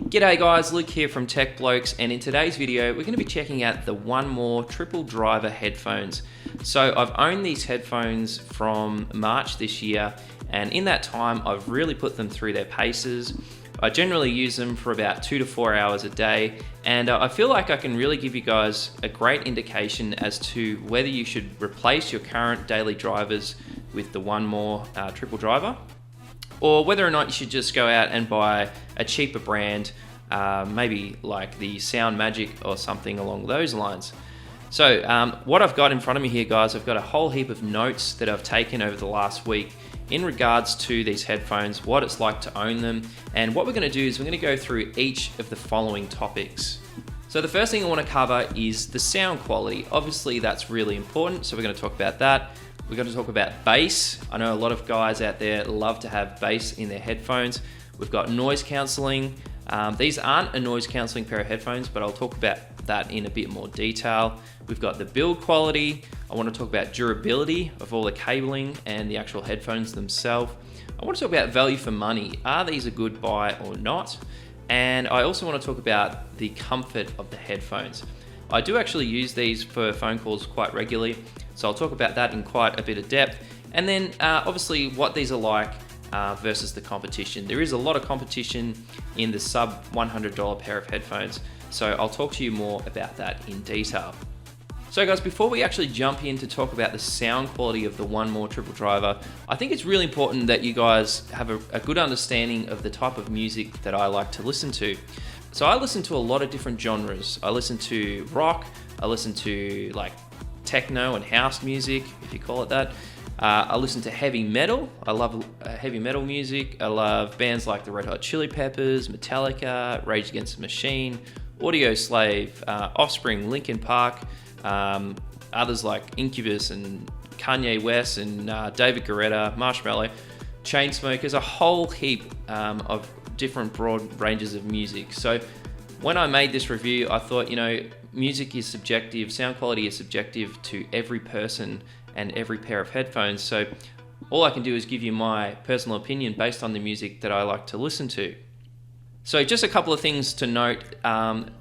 G'day guys, Luke here from Tech Blokes, and in today's video we're going to be checking out the One More triple driver headphones. So I've owned these headphones from March this year, and in that time I've really put them through their paces. I generally use them for about 2 to 4 hours a day, and I feel like I can really give you guys a great indication as to whether you should replace your current daily drivers with the One More triple driver, or whether or not you should just go out and buy a cheaper brand, maybe like the Sound Magic or something along those lines. So what I've got in front of me here, guys, I've got a whole heap of notes that I've taken over the last week in regards to these headphones, what it's like to own them, and what we're going to do is we're going to go through each of the following topics. So the first thing I want to cover is the sound quality. Obviously that's really important, so we're going to talk about that. We're going to talk about bass. I know a lot of guys out there love to have bass in their headphones. We've got noise cancelling. These aren't a noise cancelling pair of headphones, but I'll talk about that in a bit more detail. We've got the build quality. I want to talk about durability of all the cabling and the actual headphones themselves. I want to talk about value for money. Are these a good buy or not? And I also want to talk about the comfort of the headphones. I do actually use these for phone calls quite regularly, so I'll talk about that in quite a bit of depth. And then obviously what these are like versus the competition. There is a lot of competition in the sub $100 pair of headphones, so I'll talk to you more about that in detail. So guys, before we actually jump in to talk about the sound quality of the One More triple driver, I think it's really important that you guys have a good understanding of the type of music that I like to listen to. So I listen to a lot of different genres. I listen to rock, I listen to like techno and house music, if you call it that. I listen to heavy metal. I love heavy metal music. I love bands like the Red Hot Chili Peppers, Metallica, Rage Against the Machine, Audio Slave, Offspring, Linkin Park, others like Incubus and Kanye West and David Guetta, Marshmello, Chainsmokers, a whole heap of different broad ranges of music. So when I made this review, I thought, music is subjective, sound quality is subjective to every person and every pair of headphones. So all I can do is give you my personal opinion based on the music that I like to listen to. So just a couple of things to note.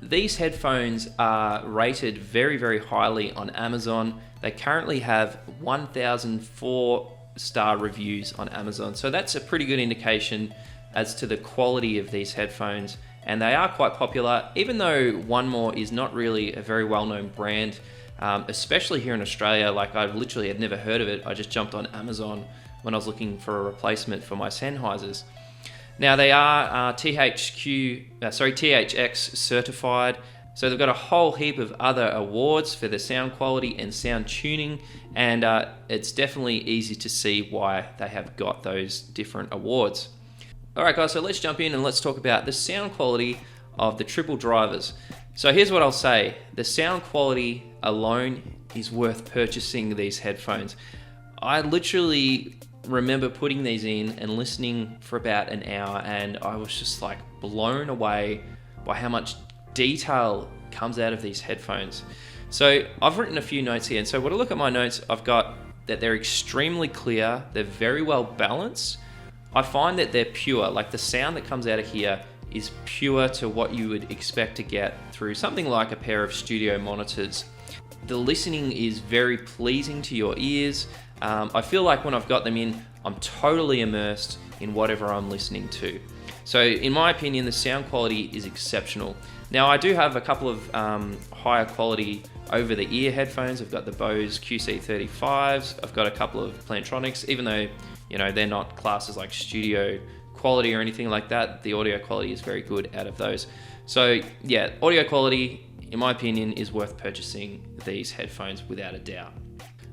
These headphones are rated very, very highly on Amazon. They currently have 1,004 star reviews on Amazon. So that's a pretty good indication as to the quality of these headphones. And they are quite popular, even though One More is not really a very well-known brand, especially here in Australia. Like, I literally had never heard of it. I just jumped on Amazon when I was looking for a replacement for my Sennheisers. Now they are THX certified, so they've got a whole heap of other awards for the sound quality and sound tuning, and it's definitely easy to see why they have got those different awards. Alright guys, so let's jump in and let's talk about the sound quality of the triple drivers. So here's what I'll say. The sound quality alone is worth purchasing these headphones. I literally remember putting these in and listening for about an hour, and I was just like blown away by how much detail comes out of these headphones. So I've written a few notes here, and so when I look at my notes, I've got that they're extremely clear, they're very well balanced. I find that they're pure, like the sound that comes out of here is pure to what you would expect to get through something like a pair of studio monitors. The listening is very pleasing to your ears. I feel like when I've got them in, I'm totally immersed in whatever I'm listening to. So in my opinion, the sound quality is exceptional. Now I do have a couple of higher quality over the ear headphones. I've got the Bose QC35s. I've got a couple of Plantronics, even though they're not classed as like studio quality or anything like that. The audio quality is very good out of those. So yeah, audio quality, in my opinion, is worth purchasing these headphones without a doubt.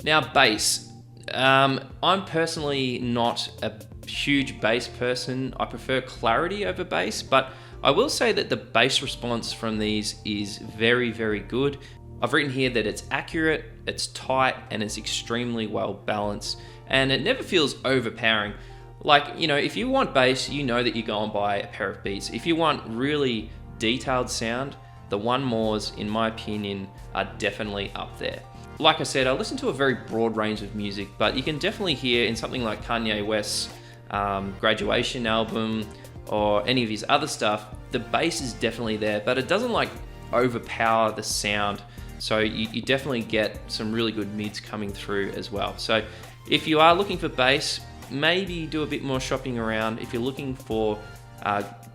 Now bass. I'm personally not a huge bass person. I prefer clarity over bass, but I will say that the bass response from these is very, very good. I've written here that it's accurate, it's tight, and it's extremely well balanced, and it never feels overpowering. Like, if you want bass, you know that you go and buy a pair of Beats. If you want really detailed sound, the One Mores, in my opinion, are definitely up there. Like I said, I listen to a very broad range of music, but you can definitely hear in something like Kanye West's Graduation album or any of his other stuff, the bass is definitely there, but it doesn't like overpower the sound. So you definitely get some really good mids coming through as well. So if you are looking for bass, maybe do a bit more shopping around. If you're looking for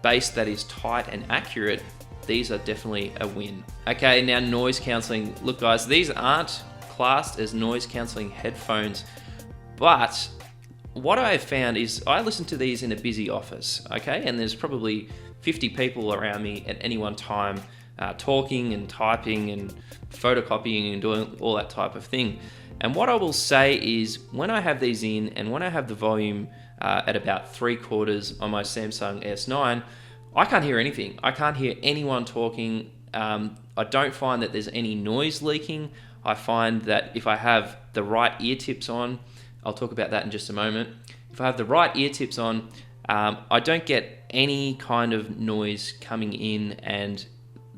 bass that is tight and accurate, these are definitely a win. Okay, now noise cancelling. Look guys, these aren't classed as noise cancelling headphones, but what I have found is I listen to these in a busy office, okay? And there's probably 50 people around me at any one time, talking and typing and photocopying and doing all that type of thing. And what I will say is when I have these in and when I have the volume at about 3/4 on my Samsung S9, I can't hear anything. I can't hear anyone talking. I don't find that there's any noise leaking. I find that if I have the right ear tips on, I'll talk about that in just a moment. If I have the right ear tips on, I don't get any kind of noise coming in, and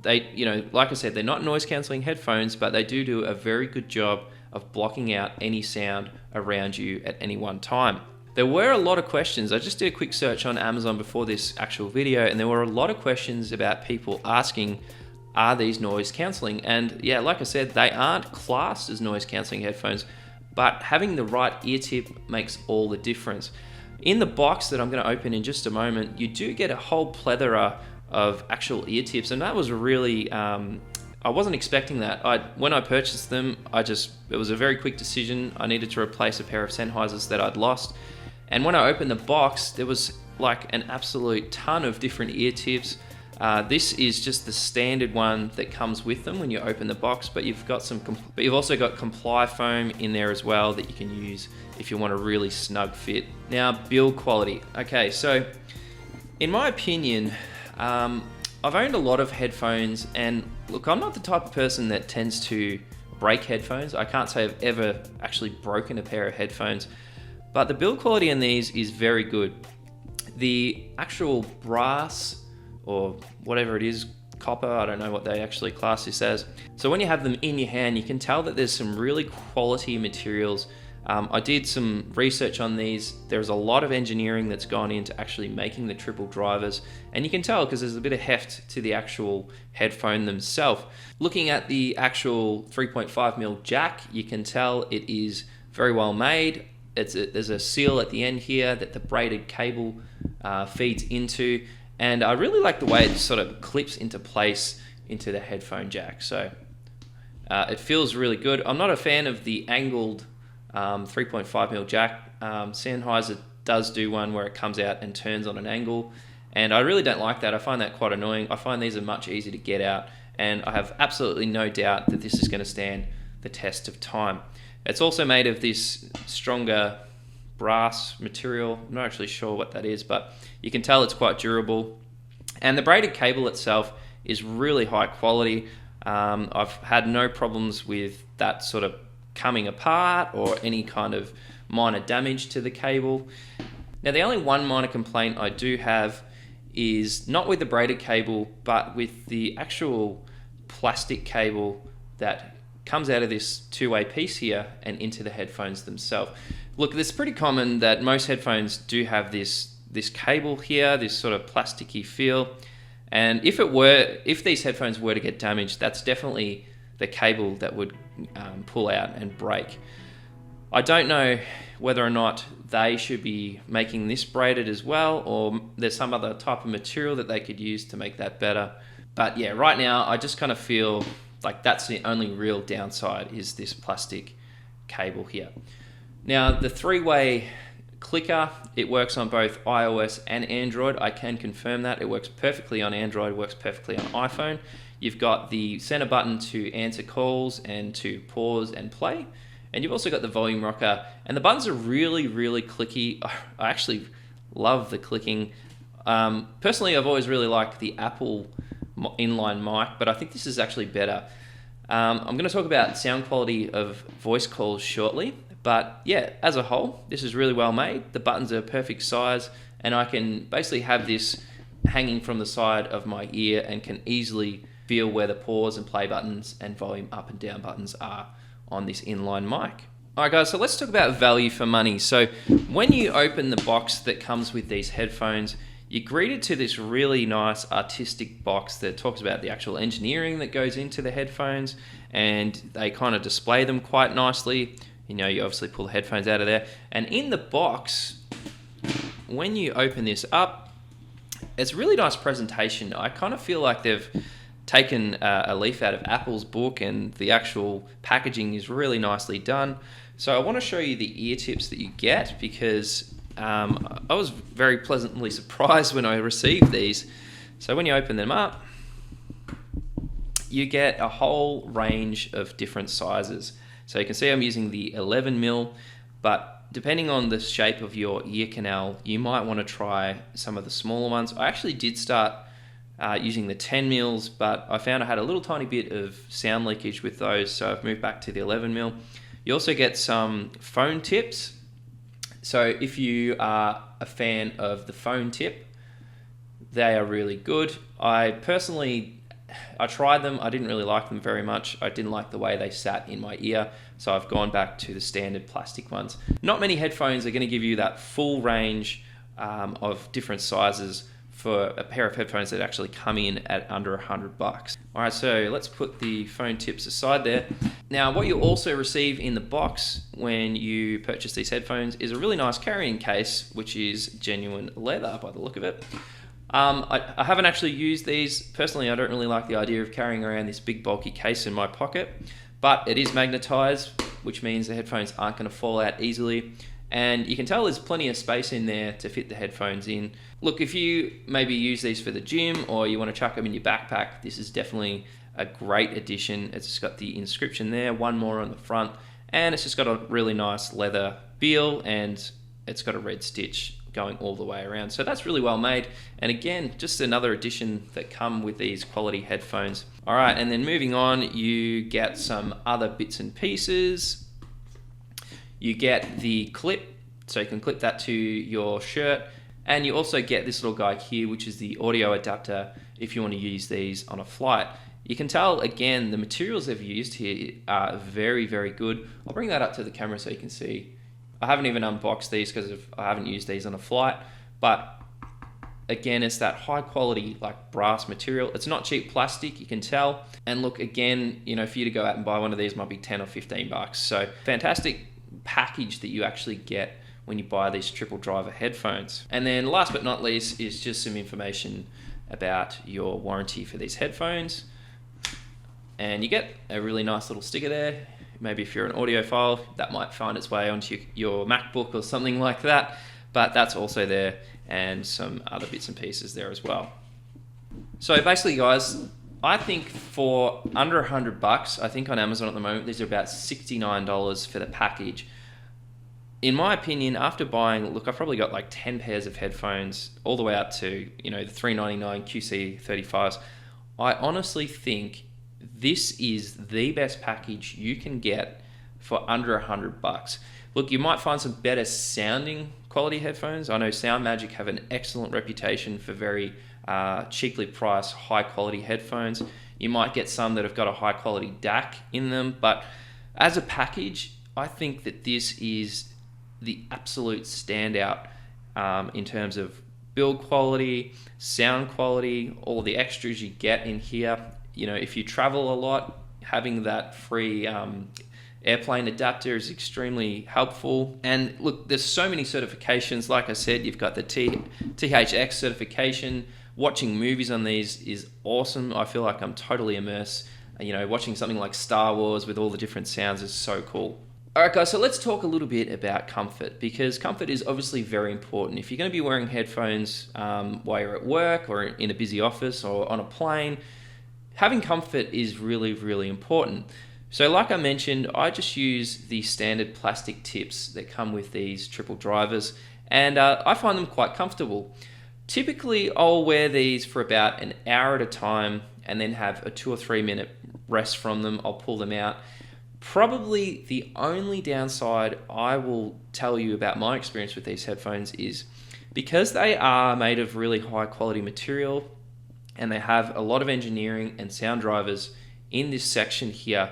they, like I said, they're not noise cancelling headphones, but they do a very good job of blocking out any sound around you at any one time. There were a lot of questions. I just did a quick search on Amazon before this actual video, and there were a lot of questions about people asking, are these noise cancelling? And yeah, like I said, they aren't classed as noise cancelling headphones, but having the right ear tip makes all the difference. In the box that I'm going to open in just a moment, you do get a whole plethora of actual ear tips, and that was really, I wasn't expecting that. When I purchased them, it was a very quick decision. I needed to replace a pair of Sennheisers that I'd lost. And when I opened the box, there was like an absolute ton of different ear tips. This is just the standard one that comes with them when you open the box, but you've also got Comply foam in there as well that you can use if you want a really snug fit. Now, build quality. Okay, so in my opinion, I've owned a lot of headphones, and look, I'm not the type of person that tends to break headphones. I can't say I've ever actually broken a pair of headphones, but the build quality in these is very good. The actual brass, or whatever it is, copper, I don't know what they actually class this as. So when you have them in your hand, you can tell that there's some really quality materials. I did some research on these. There's a lot of engineering that's gone into actually making the triple drivers, and you can tell because there's a bit of heft to the actual headphone themselves. Looking at the actual 3.5mm jack, you can tell it is very well made. There's a seal at the end here that the braided cable feeds into, and I really like the way it sort of clips into place into the headphone jack. So it feels really good. I'm not a fan of the angled 3.5mm jack. Sennheiser does do one where it comes out and turns on an angle, and I really don't like that. I find that quite annoying. I find these are much easier to get out, and I have absolutely no doubt that this is going to stand the test of time. It's also made of this stronger brass material. I'm not actually sure what that is, but you can tell it's quite durable. And the braided cable itself is really high quality. I've had no problems with that sort of coming apart or any kind of minor damage to the cable. Now, the only one minor complaint I do have is not with the braided cable, but with the actual plastic cable that comes out of this two-way piece here and into the headphones themselves. Look, it's pretty common that most headphones do have this cable here, this sort of plasticky feel. And if these headphones were to get damaged, that's definitely the cable that would pull out and break. I don't know whether or not they should be making this braided as well, or there's some other type of material that they could use to make that better. But yeah, right now I just kind of feel like that's the only real downside, is this plastic cable here. Now, the three-way clicker, it works on both iOS and Android. I can confirm that. It works perfectly on Android, works perfectly on iPhone. You've got the center button to answer calls and to pause and play. And you've also got the volume rocker. And the buttons are really, really clicky. I actually love the clicking. Personally, I've always really liked the Apple inline mic, but I think this is actually better. I'm going to talk about sound quality of voice calls shortly, but yeah, as a whole, this is really well made. The buttons are perfect size, and I can basically have this hanging from the side of my ear and can easily feel where the pause and play buttons and volume up and down buttons are on this inline mic. All right guys, so let's talk about value for money. So when you open the box that comes with these headphones, you're greeted to this really nice artistic box that talks about the actual engineering that goes into the headphones, and they kind of display them quite nicely. You know, you obviously pull the headphones out of there, and in the box, when you open this up, it's a really nice presentation. I kind of feel like they've taken a leaf out of Apple's book, and the actual packaging is really nicely done. So I want to show you the ear tips that you get, because I was very pleasantly surprised when I received these. So when you open them up, you get a whole range of different sizes. So you can see I'm using the 11mm, but depending on the shape of your ear canal, you might want to try some of the smaller ones. I actually did start using the 10mm, but I found I had a little tiny bit of sound leakage with those, so I've moved back to the 11mm. You also get some phone tips. So if you are a fan of the phone tip, they are really good. I tried them. I didn't really like them very much. I didn't like the way they sat in my ear, so I've gone back to the standard plastic ones. Not many headphones are going to give you that full range of different sizes for a pair of headphones that actually come in at under $100. All right, so let's put the phone tips aside there. Now, what you'll also receive in the box when you purchase these headphones is a really nice carrying case, which is genuine leather by the look of it. I haven't actually used these. Personally, I don't really like the idea of carrying around this big bulky case in my pocket, but it is magnetized, which means the headphones aren't going to fall out easily. And you can tell there's plenty of space in there to fit the headphones in. Look, if you maybe use these for the gym or you want to chuck them in your backpack, this is definitely a great addition. It's just got the inscription there, one more on the front, and it's just got a really nice leather feel, and it's got a red stitch going all the way around. So that's really well made. And again, just another addition that come with these quality headphones. All right, and then moving on, you get some other bits and pieces. You get the clip, so you can clip that to your shirt. And you also get this little guy here, which is the audio adapter if you want to use these on a flight. You can tell, again, the materials they've used here are very, very good. I'll bring that up to the camera so you can see. I haven't even unboxed these because I haven't used these on a flight, but again, it's that high quality like brass material. It's not cheap plastic, you can tell. And look, again, you know, for you to go out and buy one of these might be 10 or 15 bucks. So fantastic package that you actually get when you buy these triple driver headphones. And then last but not least is just some information about your warranty for these headphones. And you get a really nice little sticker there. Maybe if you're an audiophile, that might find its way onto your MacBook or something like that, but that's also there, and some other bits and pieces there as well. So basically, guys, I think for under $100, I think on Amazon at the moment, these are about $69 for the package. In my opinion, after buying, look, I've probably got like 10 pairs of headphones all the way up to, you know, the $399 QC35s. I honestly think this is the best package you can get for under $100. Look, you might find some better sounding quality headphones. I know Sound Magic have an excellent reputation for very cheaply priced, high quality headphones. You might get some that have got a high quality DAC in them, but as a package, I think that this is the absolute standout in terms of build quality, sound quality, all the extras you get in here. You know, if you travel a lot, having that free airplane adapter is extremely helpful. And look, there's so many certifications. Like I said, you've got the THX certification. Watching movies on these is awesome. I feel like I'm totally immersed. You know, watching something like Star Wars with all the different sounds is so cool. All right, guys, so let's talk a little bit about comfort, because comfort is obviously very important. If you're going to be wearing headphones while you're at work or in a busy office or on a plane, having comfort is really, really important. So like I mentioned, I just use the standard plastic tips that come with these triple drivers, and I find them quite comfortable. Typically, I'll wear these for about an hour at a time and then have a 2 or 3 minute rest from them. I'll pull them out. Probably the only downside I will tell you about my experience with these headphones is because they are made of really high quality material and they have a lot of engineering and sound drivers in this section here,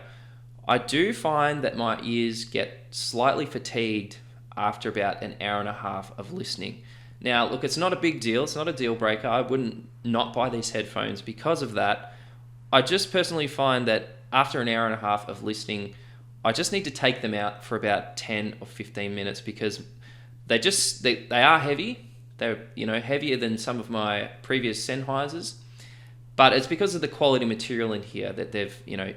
I do find that my ears get slightly fatigued after about an hour and a half of listening. Now, look, it's not a big deal. It's not a deal breaker. I wouldn't not buy these headphones because of that. I just personally find that after an hour and a half of listening, I just need to take them out for about 10 or 15 minutes because they are heavy. They're, heavier than some of my previous Sennheisers, but it's because of the quality material in here that they've,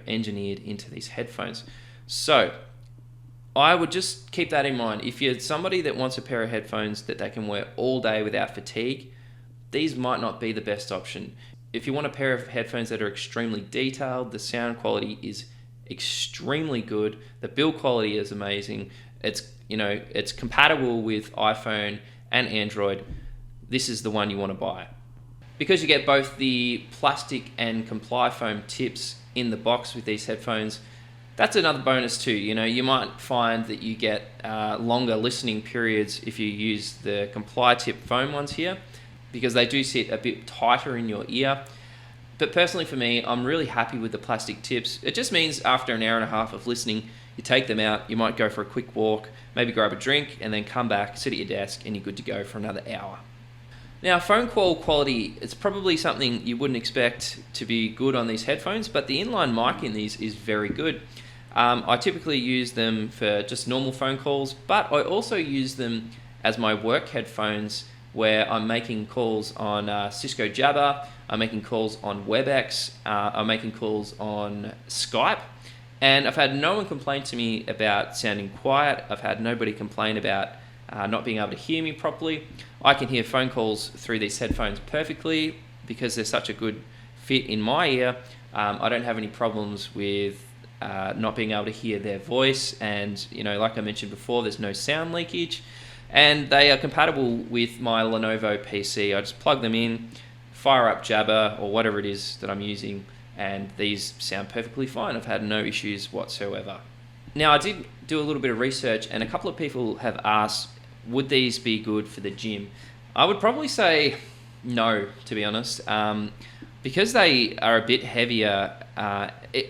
engineered into these headphones. So I would just keep that in mind. If you're somebody that wants a pair of headphones that they can wear all day without fatigue, these might not be the best option. If you want a pair of headphones that are extremely detailed, the sound quality is extremely good, the build quality is amazing, it's compatible with iPhone and Android, this is the one you want to buy. Because you get both the plastic and comply foam tips in the box with these headphones, that's another bonus too. You might find that you get longer listening periods if you use the comply tip foam ones here, because they do sit a bit tighter in your ear. But personally for me, I'm really happy with the plastic tips. It just means after an hour and a half of listening, you take them out, you might go for a quick walk, maybe grab a drink, and then come back, sit at your desk, and you're good to go for another hour. Now, phone call quality, it's probably something you wouldn't expect to be good on these headphones, but the inline mic in these is very good. I typically use them for just normal phone calls, but I also use them as my work headphones where I'm making calls on Cisco Jabber, I'm making calls on WebEx, I'm making calls on Skype, and I've had no one complain to me about sounding quiet. I've had nobody complain about not being able to hear me properly. I can hear phone calls through these headphones perfectly because they're such a good fit in my ear. I don't have any problems with not being able to hear their voice, and like I mentioned before, there's no sound leakage, and they are compatible with my Lenovo PC. I just plug them in, fire up Jabber or whatever it is that I'm using, and these sound perfectly fine. I've had no issues whatsoever. Now, I did do a little bit of research, and a couple of people have asked, would these be good for the gym? I would probably say no, to be honest. Because they are a bit heavier,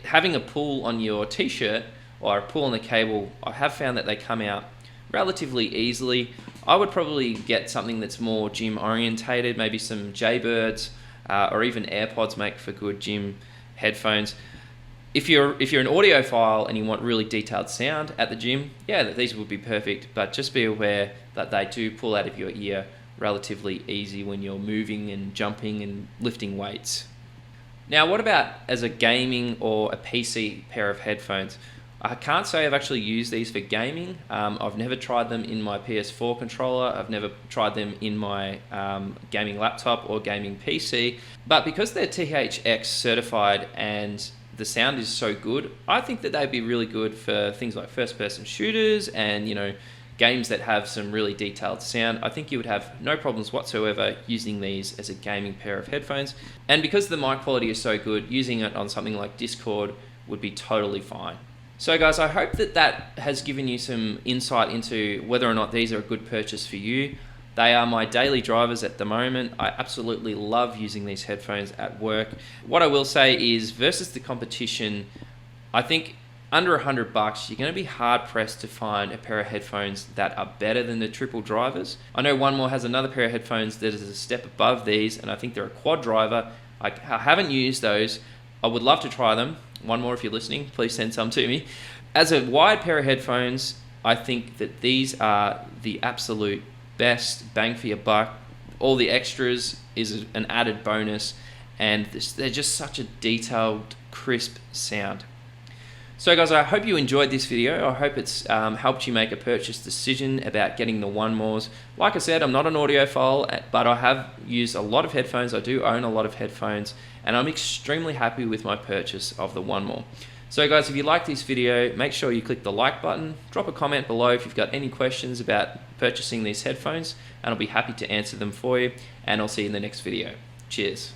having a pull on your t-shirt or a pull on the cable, I have found that they come out relatively easily. I would probably get something that's more gym orientated, maybe some Jaybirds or even AirPods make for good gym headphones. If you're an audiophile and you want really detailed sound at the gym, yeah, these would be perfect, but just be aware that they do pull out of your ear relatively easy when you're moving and jumping and lifting weights. Now, what about as a gaming or a PC pair of headphones? I can't say I've actually used these for gaming. I've never tried them in my PS4 controller. I've never tried them in my gaming laptop or gaming PC. But because they're THX certified and the sound is so good, I think that they'd be really good for things like first-person shooters and, games that have some really detailed sound. I think you would have no problems whatsoever using these as a gaming pair of headphones. And because the mic quality is so good, using it on something like Discord would be totally fine. So guys, I hope that has given you some insight into whether or not these are a good purchase for you. They are my daily drivers at the moment. I absolutely love using these headphones at work. What I will say is, versus the competition, I think under $100, you're going to be hard pressed to find a pair of headphones that are better than the triple drivers. I know One More has another pair of headphones that is a step above these, and I think they're a quad driver. I haven't used those. I would love to try them. One More, if you're listening, please send some to me. As a wide pair of headphones, I think that these are the absolute best bang for your buck. All the extras is an added bonus, and they're just such a detailed, crisp sound. So guys, I hope you enjoyed this video. I hope it's helped you make a purchase decision about getting the One Mores. Like I said, I'm not an audiophile, but I have used a lot of headphones. I do own a lot of headphones, and I'm extremely happy with my purchase of the One More. So guys, if you like this video, make sure you click the like button, drop a comment below if you've got any questions about purchasing these headphones, and I'll be happy to answer them for you, and I'll see you in the next video. Cheers.